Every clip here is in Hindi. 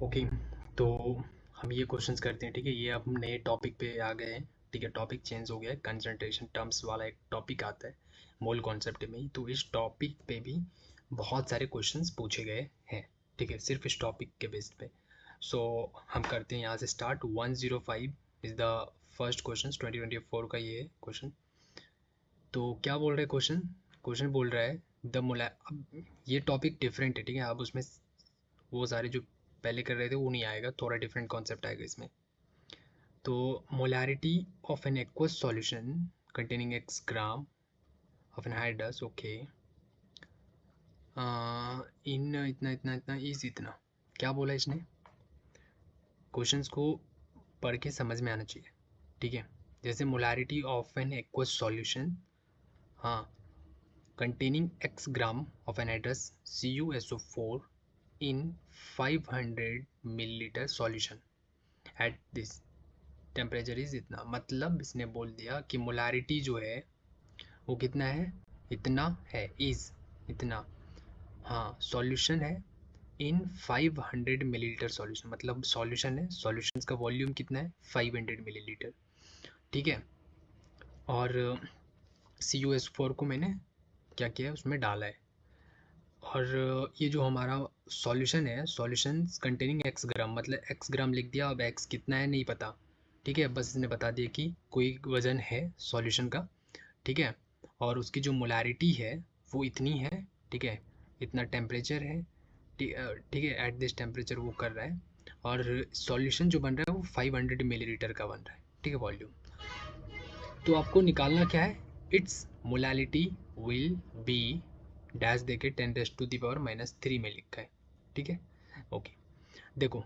ओके। तो हम ये क्वेश्चंस करते हैं, ठीक है। ये अब हम नए टॉपिक पे आ गए हैं, ठीक है। टॉपिक चेंज हो गया है, कंसंट्रेशन टर्म्स वाला एक टॉपिक आता है मोल कॉन्सेप्ट में ही। तो इस टॉपिक पे भी बहुत सारे क्वेश्चंस पूछे गए हैं, ठीक है, सिर्फ इस टॉपिक के बेस पे। सो हम करते हैं यहाँ से start. 105 is the first question, 2024 का ये क्वेश्चन। तो क्या बोल रहे हैं क्वेश्चन? क्वेश्चन बोल रहा है द मोला। अब ये टॉपिक डिफरेंट है, ठीक है। अब उसमें वो सारे जो पहले कर रहे थे वो नहीं आएगा, थोड़ा डिफरेंट कॉन्सेप्ट आएगा इसमें। तो molarity of an aqueous solution containing x gram of anhydrous, okay, इन इतना इतना इतना इज इतना। क्या बोला इसने? क्वेश्चंस को पढ़ के समझ में आना चाहिए, ठीक है। जैसे molarity of an aqueous solution, हाँ, containing x gram of anhydrous CuSO4 in 500 milliliter solution at this temperature is इतना। मतलब इसने बोल दिया कि मोलारिटी जो है वो कितना है, इतना है, इज इतना, हाँ, सॉल्यूशन है इन 500 मिलीलीटर सॉल्यूशन। मतलब सॉल्यूशन है, सॉल्यूशन का वॉल्यूम कितना है, 500 मिलीलीटर, ठीक है। और CuSO4 को मैंने क्या किया है, उसमें डाला है। और ये जो हमारा सॉल्यूशन है, सॉल्यूशन कंटेनिंग x ग्राम, मतलब x ग्राम लिख दिया। अब x कितना है नहीं पता, ठीक है, बस इसने बता दिया कि कोई वजन है सॉल्यूशन का, ठीक है। और उसकी जो मोलारिटी है वो इतनी है, ठीक है, इतना टेम्परेचर है, ठीक है, एट दिस टेम्परेचर वो कर रहा है। और सॉल्यूशन जो बन रहा है वो 500 मिलीलीटर का बन रहा है, ठीक है, वॉल्यूम। तो आपको निकालना क्या है, it's molality will be dash देके 10⁻³ में लिखा है, ठीक है, ओके। देखो,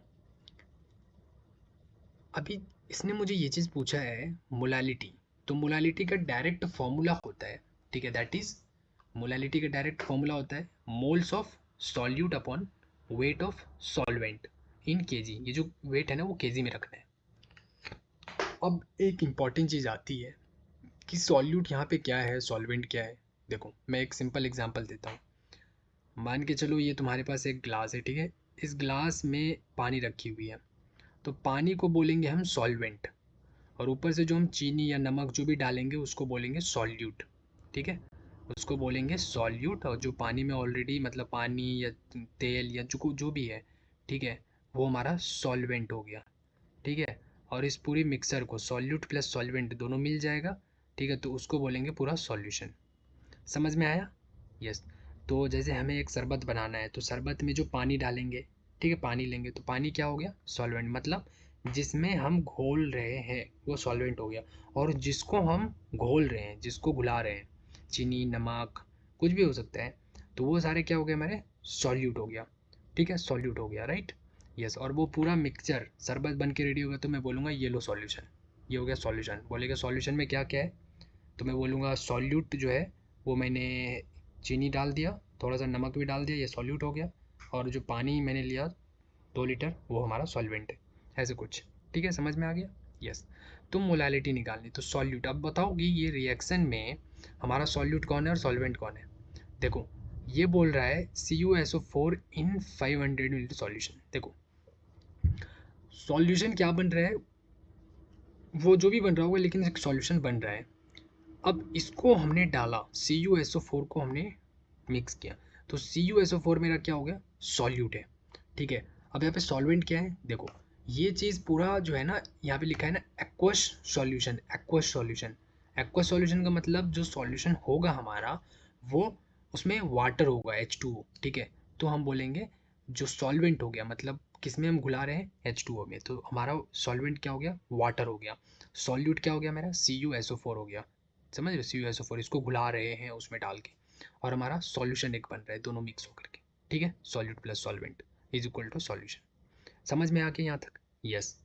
अभी इसने मुझे ये चीज़ पूछा है मोलालिटी। तो मोलालिटी का डायरेक्ट फॉर्मूला होता है, ठीक है, दैट इज मोलालिटी का डायरेक्ट फॉर्मूला होता है moles of solute upon weight of solvent in KG. ये जो वेट है ना वो केजी में रखना है। अब एक इम्पॉर्टेंट चीज़ आती है कि सॉल्यूट यहाँ पे क्या है, सॉल्वेंट क्या है। देखो, मैं एक सिंपल एग्जांपल देता हूँ। मान के चलो ये तुम्हारे पास एक ग्लास है, ठीक है। इस ग्लास में पानी रखी हुई है, तो पानी को बोलेंगे हम सॉल्वेंट, और ऊपर से जो हम चीनी या नमक जो भी डालेंगे उसको बोलेंगे सॉल्यूट, ठीक है, उसको बोलेंगे सॉल्यूट। और जो पानी में ऑलरेडी, मतलब पानी या तेल या जो भी है, ठीक है, वो हमारा सॉल्वेंट हो गया, ठीक है। और इस पूरी मिक्सर को सॉल्यूट प्लस सॉल्वेंट दोनों मिल जाएगा, ठीक है, तो उसको बोलेंगे पूरा सॉल्यूशन। समझ में आया? यस। तो जैसे हमें एक शरबत बनाना है, तो शरबत में जो पानी डालेंगे, ठीक है, पानी लेंगे, तो पानी क्या हो गया, सॉल्वेंट। मतलब जिसमें हम घोल रहे हैं वो सॉल्वेंट हो गया। और जिसको हम घोल रहे हैं, जिसको घुला रहे हैं, चीनी, नमक, कुछ भी हो सकता है, तो वो सारे क्या हो गए हमारे, सॉल्यूट हो गया, ठीक है, सॉल्यूट हो गया, राइट। यस। और वो पूरा मिक्सचर शरबत बन के रेडी होगा, तो मैं बोलूँगा ये लो सॉल्यूशन। ये हो गया सॉल्यूशन। बोलेगा सॉल्यूशन में क्या क्या है, तो मैं बोलूँगा सॉल्यूट जो है वो मैंने चीनी डाल दिया, थोड़ा सा नमक भी डाल दिया, ये सॉल्यूट हो गया। और जो पानी मैंने लिया 2 लीटर, वो हमारा सॉल्वेंट है, ऐसे कुछ, ठीक है, समझ में आ गया। यस। तो मोलालिटी निकालनी, तो सॉल्यूट। अब बताओ कि ये रिएक्शन में हमारा सॉल्यूट कौन है और सॉल्वेंट कौन है। देखो, ये बोल रहा है CuSO4 इन 500 मिलीलीटर सॉल्यूशन। देखो, सॉल्यूशन क्या बन रहा है, वो जो भी बन रहा होगा, लेकिन एक सॉल्यूशन बन रहा है। अब इसको हमने डाला, CuSO4 को हमने मिक्स किया, तो CuSO4 मेरा क्या हो गया, सॉल्यूट है, ठीक है। अब यहाँ पे सॉल्वेंट क्या है, देखो, ये चीज़ पूरा जो है ना, यहाँ पे लिखा है ना aqueous solution, aqueous solution. Aqueous solution का मतलब जो सॉल्यूशन होगा हमारा, वो उसमें वाटर होगा, H2O, ठीक है। तो हम बोलेंगे जो सॉल्वेंट हो गया, मतलब किसमें हम घुला रहे हैं, H2O में, तो हमारा सॉल्वेंट क्या हो गया, वाटर हो गया। सॉल्यूट क्या हो गया मेरा, CuSO4 हो गया। समझ रहे हो, CuSO4 इसको घुला रहे हैं उसमें डाल के, और हमारा सॉल्यूशन एक बन रहा है, दोनों मिक्स होकर के, ठीक है, solute plus solvent is equal to solution. समझ में आके यहाँ तक? यस।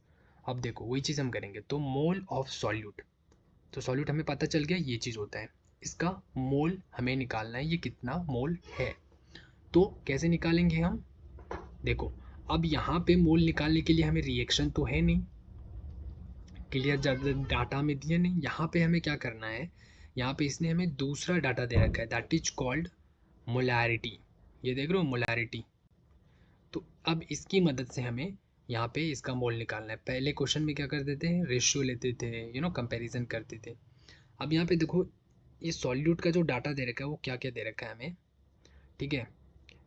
अब देखो वही चीज़ हम करेंगे, तो मोल ऑफ सॉल्यूट, तो सॉल्यूट हमें पता चल गया ये चीज़ होता है, इसका मोल हमें निकालना है, ये कितना मोल है। तो कैसे निकालेंगे हम, देखो, अब यहाँ पे मोल निकालने के लिए हमें रिएक्शन तो है नहीं, क्लियर, डाटा में दिया नहीं। यहाँ पे हमें क्या करना है, यहाँ पे इसने हमें दूसरा डाटा दे रखा है, दैट इज कॉल्ड मोलैरिटी। ये देख रहे हो मोलैरिटी, तो अब इसकी मदद से हमें यहाँ पे इसका मोल निकालना है। पहले क्वेश्चन में क्या कर देते हैं, रेशियो लेते थे, कंपैरिजन करते थे। अब यहाँ पे देखो, ये सॉल्यूट का जो डाटा दे रखा है वो क्या क्या दे रखा है हमें, ठीक है,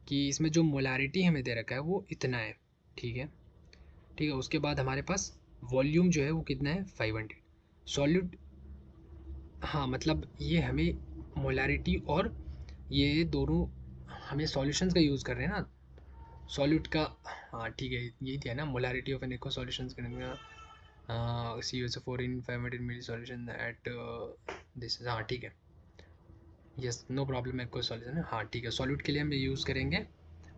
कि इसमें जो मोलारिटी हमें दे रखा है वो इतना है, ठीक है। ठीक है, उसके बाद हमारे पास वॉल्यूम जो है वो कितना है, 500 सॉल्यूट। हाँ, मतलब ये हमें मोलारिटी और ये दोनों हमें सॉल्यूशंस का यूज़ कर रहे हैं ना, सॉल्यूट का। हाँ ठीक है, यही दिया ना, molarity of an aqua solutions का CuSO4 in 500 milli solution at this. हाँ ठीक है, yes no problem, aqua solution है। हाँ ठीक है, सॉल्यूट के लिए हम यूज़ करेंगे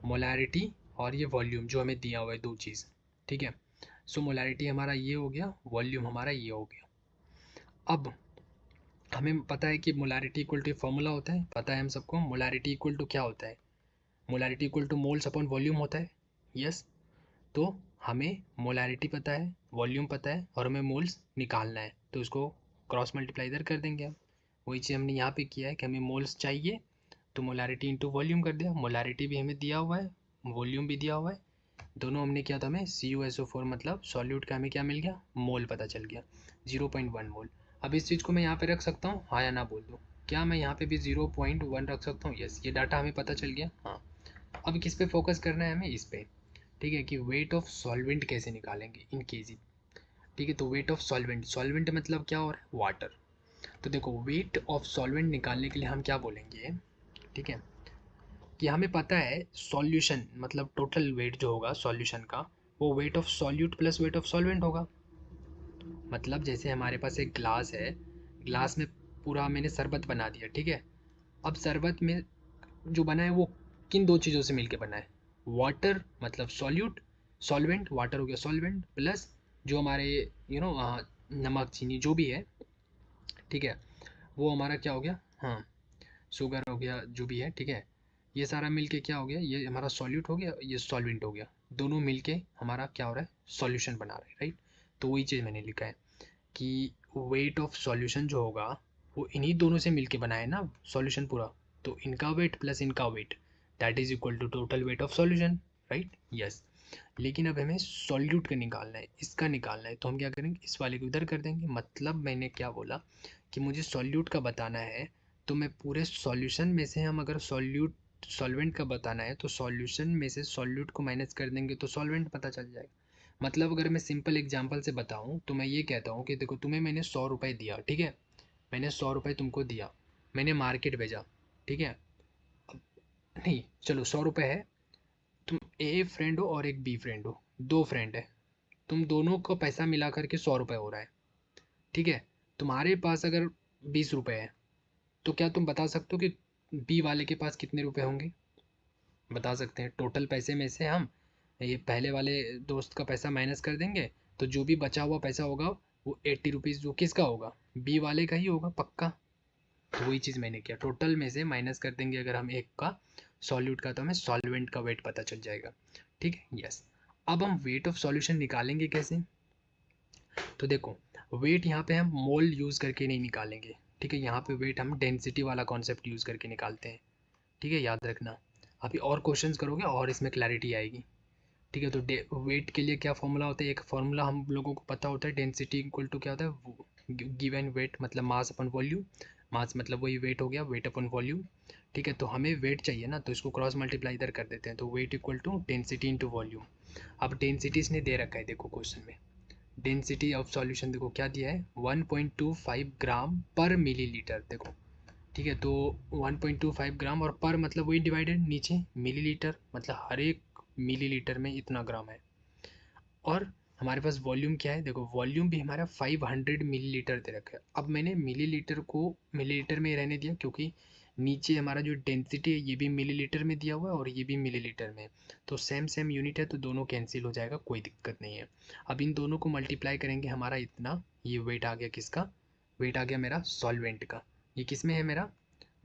मोलारिटी और ये वॉल्यूम जो हमें दिया हुआ है, दो चीज़, ठीक है। सो मोलारिटी हमारा ये हो गया, वॉल्यूम हमारा ये हो गया। अब हमें पता है कि मोलारिटी इक्वल टू फॉर्मूला होता है, पता है हम सबको मोलारिटी इक्वल टू क्या होता है, molarity equal two moles upon volume होता है, यस। तो हमें मोलारिटी पता है, वॉल्यूम पता है और हमें मोल्स निकालना है, तो इसको क्रॉस मल्टीप्लाई इधर कर देंगे हम। वही चीज़ हमने यहाँ पे किया है कि हमें मोल्स चाहिए, तो मोलारिटी इंटू वॉल्यूम कर दिया। मोलारिटी भी हमें दिया हुआ है, वॉल्यूम भी दिया हुआ है, दोनों हमने किया तो हमें CuSO4 मतलब सॉल्यूट का हमें क्या मिल गया, मोल पता चल गया, 0.1 मोल। अब इस चीज़ को मैं यहाँ पे रख सकता हूँ, हाँ या ना बोल दो, क्या मैं यहाँ पे भी 0.1 रख सकता हूँ, यस। ये डाटा हमें पता चल गया, हाँ। अब किस पे फोकस करना है हमें, इस पे, ठीक है, कि वेट ऑफ सॉल्वेंट कैसे निकालेंगे इन केजी। ठीक है, तो वेट ऑफ सॉल्वेंट, सॉल्वेंट मतलब क्या हो रहा है, वाटर। तो देखो, वेट ऑफ सॉल्वेंट निकालने के लिए हम क्या बोलेंगे, ठीक है, कि हमें पता है सॉल्यूशन मतलब टोटल वेट जो होगा सॉल्यूशन का, वो weight of solute plus weight of solvent होगा। मतलब जैसे हमारे पास एक ग्लास है, ग्लास में पूरा मैंने शरबत बना दिया, ठीक है। अब शरबत में जो बना है वो किन दो चीज़ों से मिलके बना है, वाटर मतलब सॉल्यूट, सॉल्वेंट वाटर हो गया सॉल्वेंट, प्लस जो हमारे नमक चीनी जो भी है, ठीक है, वो हमारा क्या हो गया, हाँ, शुगर हो गया जो भी है, ठीक है। ये सारा मिलके क्या हो गया, ये हमारा सॉल्यूट हो गया, ये सॉल्वेंट हो गया, दोनों मिलके हमारा क्या हो रहा है, सॉल्यूशन बना रहे हैं, राइट। तो वही चीज़ मैंने लिखा है कि वेट ऑफ सॉल्यूशन जो होगा वो इन्हीं दोनों से मिलके बना है ना सॉल्यूशन पूरा, तो इनका वेट प्लस इनका weight that is equal to total weight of solution, right, yes. लेकिन अब हमें सॉल्यूट का निकालना है, इसका निकालना है, तो हम क्या करेंगे, इस वाले को इधर कर देंगे। मतलब मैंने क्या बोला कि मुझे सॉल्यूट का बताना है, तो मैं पूरे सॉल्यूशन में से हम अगर सॉल्यूट सॉल्वेंट का बताना है तो सॉल्यूशन में से सॉल्यूट को माइनस कर देंगे तो सॉल्वेंट पता चल जाएगा। मतलब अगर मैं सिंपल एग्जांपल से बताऊं तो मैं ये कहता हूँ कि देखो, तुम्हें मैंने 100 रुपये दिया, ठीक है, मैंने 100 रुपये तुमको दिया, मैंने मार्केट भेजा, ठीक है। अब नहीं, चलो 100 रुपये है, तुम ए फ्रेंड हो और एक बी फ्रेंड हो, दो फ्रेंड है, तुम दोनों को पैसा मिला करके 100 रुपये हो रहा है, ठीक है। तुम्हारे पास अगर 20 रुपये है, तो क्या तुम बता सकते हो कि बी वाले के पास कितने रुपए होंगे, बता सकते हैं। टोटल पैसे में से हम ये पहले वाले दोस्त का पैसा माइनस कर देंगे, तो जो भी बचा हुआ पैसा होगा वो 80 रुपीज़ जो किसका होगा, बी वाले का ही होगा पक्का। तो वही चीज़ मैंने किया, टोटल में से माइनस कर देंगे अगर हम एक का सॉल्यूट का, तो हमें सॉल्वेंट का वेट पता चल जाएगा, ठीक है, यस। अब हम वेट ऑफ सॉल्यूशन निकालेंगे कैसे, तो देखो, वेट यहाँ पे हम मोल यूज़ करके नहीं निकालेंगे, ठीक है। यहाँ पे वेट हम डेंसिटी वाला कॉन्सेप्ट यूज़ करके निकालते हैं, ठीक है, याद रखना। अभी और क्वेश्चंस करोगे और इसमें क्लैरिटी आएगी, ठीक है। तो वेट के लिए क्या फॉर्मूला होता है, एक फॉर्मूला हम लोगों को पता होता है, डेंसिटी इक्वल टू क्या होता है, गिवन वेट मतलब मास अपन वॉल्यूम, मास मतलब वही वेट हो गया, वेट अपन वॉल्यूम, ठीक है। तो हमें वेट चाहिए ना, तो इसको क्रॉस मल्टीप्लाई इधर कर देते हैं, तो weight equal to density into volume. अब डेंसिटी इसने दे रखा है, देखो क्वेश्चन में डेंसिटी ऑफ सॉल्यूशन देखो क्या दिया है, 1.25 ग्राम पर मिलीलीटर, देखो, ठीक है। तो 1.25 ग्राम और पर मतलब वही डिवाइडेड नीचे मिलीलीटर, मतलब हर एक मिलीलीटर में इतना ग्राम है। और हमारे पास वॉल्यूम क्या है, देखो वॉल्यूम भी हमारा 500 मिलीलीटर दे रखा है। अब मैंने मिलीलीटर को मिलीलीटर में ही रहने दिया, क्योंकि नीचे हमारा जो डेंसिटी है ये भी मिलीलीटर में दिया हुआ है और ये भी मिलीलीटर में, तो सेम सेम यूनिट है, तो दोनों कैंसिल हो जाएगा, कोई दिक्कत नहीं है। अब इन दोनों को मल्टीप्लाई करेंगे, हमारा इतना ये वेट आ गया, किसका वेट आ गया, मेरा सॉल्वेंट का। ये किस में है मेरा,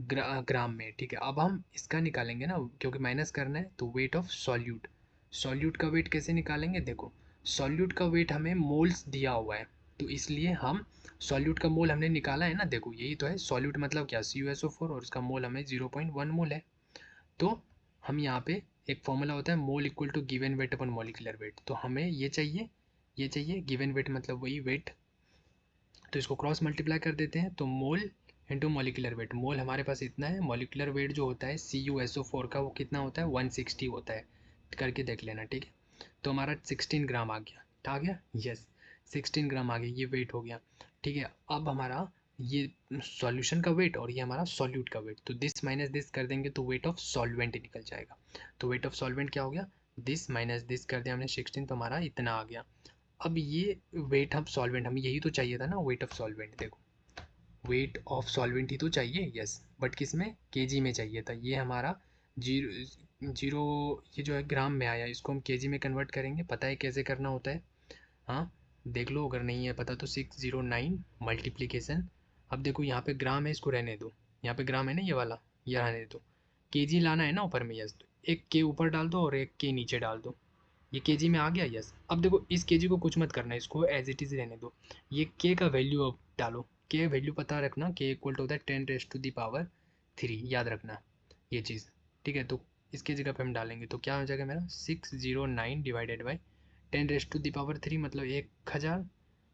ग्राम में, ठीक है। अब हम इसका निकालेंगे ना, क्योंकि माइनस करना है, तो वेट ऑफ सॉल्यूट, सॉल्यूट का वेट कैसे निकालेंगे, देखो सॉल्यूट का वेट हमें मोल्स दिया हुआ है, तो इसलिए हम सॉल्यूट का मोल हमने निकाला है ना, देखो यही तो है सॉल्यूट मतलब क्या, CuSO4 और उसका मोल हमें 0.1 मोल है। तो हम यहाँ पे एक फॉर्मूला होता है mole equal to given weight upon molecular weight, तो हमें ये चाहिए गिवन वेट मतलब वही वेट, तो इसको क्रॉस मल्टीप्लाई कर देते हैं, तो मोल इंटू मॉलिकुलर वेट, मोल हमारे पास इतना है, मॉलिकुलर वेट जो होता है CuSO4 का वो कितना होता है 160 होता है, करके देख लेना, ठीक है। तो हमारा 16 ग्राम आ गया यस 16 ग्राम आ गया, ये वेट हो गया, ठीक है। अब हमारा ये सॉल्यूशन का वेट और ये हमारा सॉल्यूट का वेट, तो दिस माइनस दिस कर देंगे तो वेट ऑफ सॉल्वेंट निकल जाएगा। तो वेट ऑफ सॉल्वेंट क्या हो गया, दिस माइनस दिस कर दिया हमने 16, तो हमारा इतना आ गया। अब ये वेट ऑफ सॉल्वेंट हमें यही तो चाहिए था ना, वेट ऑफ सॉल्वेंट, देखो वेट ऑफ सॉल्वेंट ही तो चाहिए यस, बट किस में केजी में चाहिए था, ये हमारा जीरो ये जो है ग्राम में आया, इसको हम केजी में कन्वर्ट करेंगे, पता है कैसे करना होता है, हाँ देख लो, अगर नहीं है पता तो 609 मल्टीप्लीकेशन, अब देखो यहाँ पे ग्राम है, इसको रहने दो, यहाँ पे ग्राम है ना ये वाला, ये रहने दो, केजी लाना है ना ऊपर में यस, तो एक के ऊपर डाल दो और एक के नीचे डाल दो, ये केजी में आ गया यस। अब देखो इस केजी को कुछ मत करना, इसको एज इट इज़ रहने दो, ये के का वैल्यू अब डालो, के वैल्यू पता रखना, के इक्वल टू होता है 10⁻³ याद रखना ये चीज़, ठीक है। तो इसकी जगह पे हम डालेंगे तो क्या हो जाएगा मेरा 609 डिवाइडेड बाई 10⁻³ मतलब 1000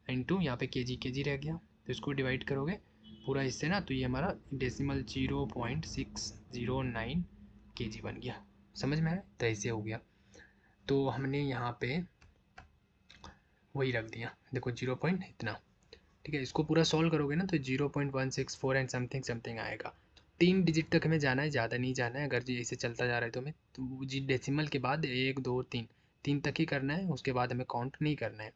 इंटू यहाँ पे के जी रह गया, तो इसको डिवाइड करोगे पूरा इससे ना, तो ये हमारा डेसिमल 0.609 के जी बन गया, समझ में आया, तो ऐसे हो गया। तो हमने यहाँ पे वही रख दिया, देखो 0 पॉइंट इतना, ठीक है। इसको पूरा सॉल्व करोगे ना तो 0.164 एंड समथिंग समथिंग आएगा, तो 3 डिजिट तक हमें जाना है, ज़्यादा नहीं जाना है, अगर ये ऐसे चलता जा रहा है तो हमें तो जी डेसिमल के बाद 1 2 3 3 तक ही करना है, उसके बाद हमें काउंट नहीं करना है।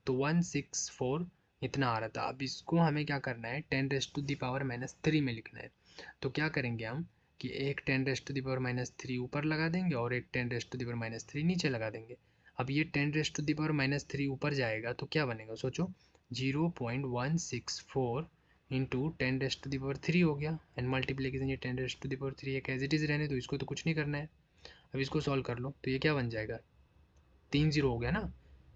तो 164 इतना आ रहा था, अब इसको हमें क्या करना है 10⁻³ में लिखना है, तो क्या करेंगे हम कि एक 10⁻³ ऊपर लगा देंगे और एक 10⁻³ नीचे लगा देंगे। अब ये 10⁻³ ऊपर जाएगा तो क्या बनेगा सोचो, 0.164 इंटू 10⁻³ हो गया, एंड मल्टीप्लीकेशन ये 10⁻³ एक एज इट इज़ रहने, तो इसको तो कुछ नहीं करना है। अब इसको सॉल्व कर लो तो ये क्या बन जाएगा, 3 0 हो गया ना,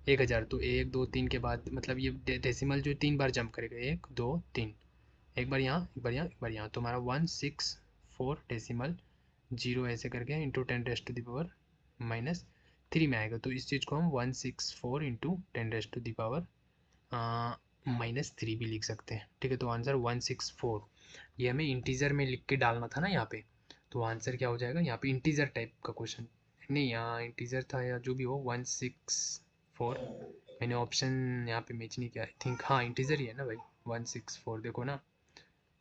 1000, तो 1 2 3 के बाद मतलब ये डेसिमल जो 3 बार जंप करेगा, 1 2 3, एक बार यहाँ एक बार यहाँ एक बार यहाँ, तो हमारा 164 डेसिमल 0 ऐसे करके इंटू 10⁻³ में आएगा, तो इस चीज़ को हम 164 इंटू 10⁻³ भी लिख सकते हैं, ठीक है। तो आंसर 164, ये हमें इंटीजर में लिख के डालना था ना यहाँ पे, तो आंसर क्या हो जाएगा, यहाँ पे इंटीजर टाइप का क्वेश्चन नहीं, यहाँ इंटीजर था या जो भी हो 164, मैंने ऑप्शन यहाँ पे मैच नहीं किया, आई थिंक हाँ इंटीजर ही है ना भाई, 164 देखो ना,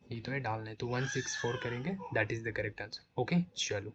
ये तो है डालना है, तो 164 करेंगे, that is the correct answer, okay चलो।